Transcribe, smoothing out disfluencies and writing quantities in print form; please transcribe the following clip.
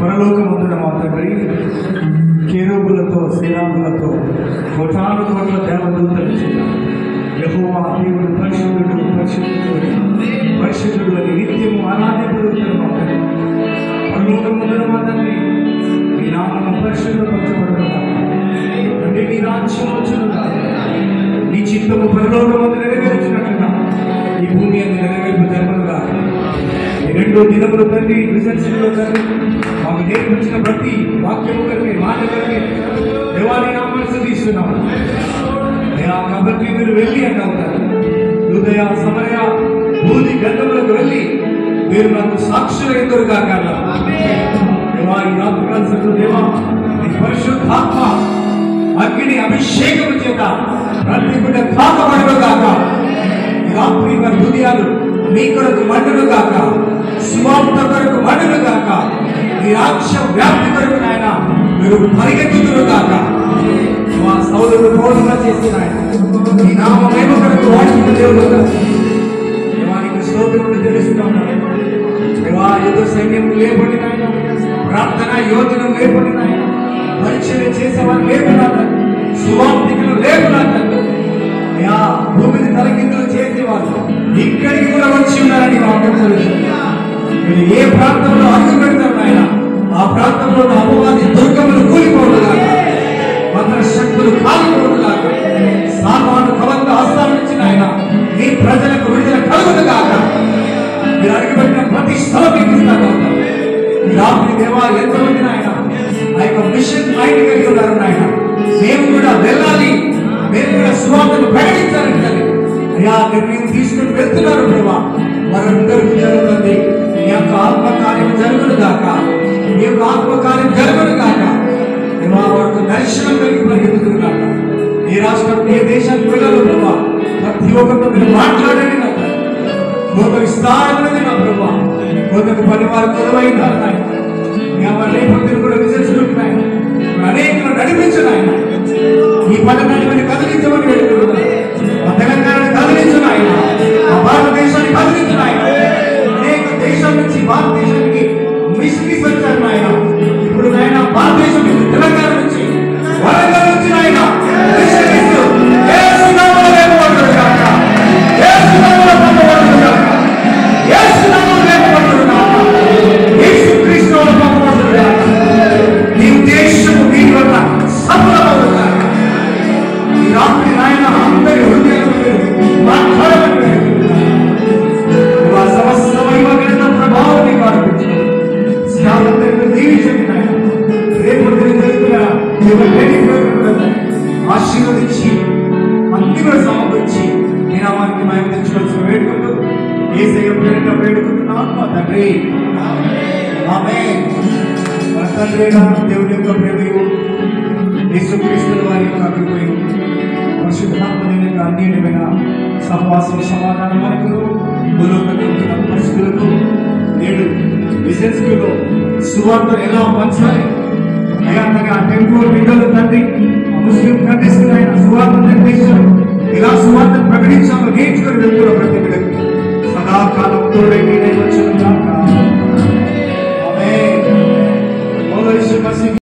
పరలోకమందున మా తండ్రి, కెరూబులతో శ్రీరాములతో కోటాను కోట్ల దేవదూతలు యెహోవా దేవుడు పరిశుద్ధుడు పరిశుద్ధుడు పరిశుద్ధుడు అని నిత్యము ఆరాధింపబడుతున్న మా తండ్రి, పరలోకమందున మా తండ్రి, మీ నామము పరిశుద్ధపరచబడునుగాక. తండ్రి, నీ రాజ్యం వచ్చునుగాక. నీ చిత్తము పరలోకమందు నెరవేర్చినట్లుగా ఈ భూమి అందు నెరవేర్పు జరగనుగాక. ఈ 2 దినములు తండ్రి విజన్స్లో తండ్రి మాకు నేర్పించిన ప్రతి వాక్యము కలిగి మాట కలిగి దేవాని నామమును స్తుతిస్తున్నాము. కాబట్టి మీరు వెళ్ళి అంటారు, హృదయ సమరయ భూమి గంధములకు వెళ్ళి మీరు నాకు సాక్షులు ఎదురుగాక. దేవాని నామమును దేవా, నీ పరిశుద్ధాత్మ అగ్ని అభిషేకము చేత ప్రతి బిడ్డ తాకబడుగాక. ఈ రాత్రి వారి హృదయాలు మీ కొరకు మండును గాక, సువార్త కొరకు మండును గాక, ఈ రాజ్య వ్యాప్తి కొరకు నాయన మీరు పరిగెత్తుతురు గాక. మా సౌలుడు పౌరులుగా చేసిన ఈ నామమేమ కొరకు వాడుతున్న దేవుడు దేవానికి స్తోత్రములు తెలుస్తున్నాం. దేవా, యుద్ధ సైన్యం లేపడి నాయన, ప్రార్థన యోజనం లేపడి నాయన, పరిచర్య చేసేవారు లేపునాథ, సువార్తికులు లేపునాథ, భూమిని తలకిందులు చేసేవారు ఇక్కడికి కూడా వచ్చి ఉన్నారని వాక్యం తెలుస్తుంది. మీరు ఏ ప్రాంతంలో అడుగు పెడతారు ఆయన, ఆ ప్రాంతంలో అపవాది దుర్గములు కూలిపోవడుగాక, మంత్ర శక్తులు కాలిపోవడుగాక, సామాను కవంత హస్తాల నుంచి ఆయన మీ ప్రజలకు విడుదల కలుగునుగాక. మీరు అడుగుపెట్టిన ప్రతి స్థలం మీకు ఇస్తాను. రాత్రి దేవా, ఎంతమంది ఆయన ఆ యొక్క మిషన్ మైండ్ కలిగి ఉన్నారు ఆయన, మేము కూడా వెళ్ళాలి, మేము కూడా సువార్తను ప్రకటించాలంటే అయ్యా నిర్ణయం తీసుకుని వెళ్తున్నారు ప్రభా. వారందరికీ జరుగుతుంది మీ యొక్క ఆత్మకార్యం జరుగును గాక, మీ యొక్క ఆత్మకార్యం జరుగును గాక. వారికి దర్శనం కలిగి పరిగెత్తును గాక. ఏ రాష్ట్రం ఏ దేశానికి వెళ్ళాలి ప్రభా, ప్రతి ఒక్కరితో మీరు మాట్లాడండి నా లోక విస్తారమైనది నా ప్రభా. లోకకు పని వారు కొలువైనారు నాయన, రేపొద్దులు కూడా విశేషులున్నాయి, అనేకలు నడిపించను ఆయన. ఈ పథకాన్ని మరి కదిలించమని వేడుకుంటున్నాను. మా తెలంగాణను కదిలించను ఆయన, మా భారతదేశాన్ని కదిలించను ఆయన. అనేక దేశాల నుంచి భారతదేశానికి మిషనరీస్ వచ్చారు ఆయన. ఇప్పుడు ఆయన భారతదేశం నుంచి, తెలంగాణ నుంచి, వరంగల్ నుంచి ఆయన మిషనరీస్ యేసు నామములో లేపబడును గాక, యేసు నామములో పంపబడును గాక, యేసు నామములో లేపబడును గాక, యేసు క్రీస్తులో పంపబడును గాక. నీ ఉద్దేశము మీ వల్ల సఫలమవును గాక. ఈ రాత్రి నాయన అందరి హృదయాలను మాట్లాడమని సమస్తమైన ప్రభావం మీకు అర్పించారు. దీవించండి నాయన. రేపు ఆశీర్వదించి అన్ని కూడా సమకూర్చి మీ నామానికి మేము తెచ్చుకోవాల్సిన వేడుకుంటూ యేసయ్య పేరిట వేడుకుంటున్నాను మా తండ్రి, ఆమేన్. మన తండ్రి దేవుడి యొక్క ప్రేమయు, యేసుక్రీస్తుల వారి యొక్క కృపయు, పరిశుద్ధాత్మని యొక్క అన్నిటిమైన సహవాసం సమాధానం మనకు భూలోకంలో పరిస్థితులకు నేడు విజన్స్లో సువార్తను ఎలా పంచాలి అయ్యా, ఆ టెంపుల్ బిడ్డలు తండ్రి ముస్లిం కంట్రీస్ ఆయన సువార్త నిర్దేశాలు ఎలా సువార్తను ప్రకటించాలో నేర్చుకుని వెళ్తున్న ప్రతి బిడ్డకు సదాకాలం తోడై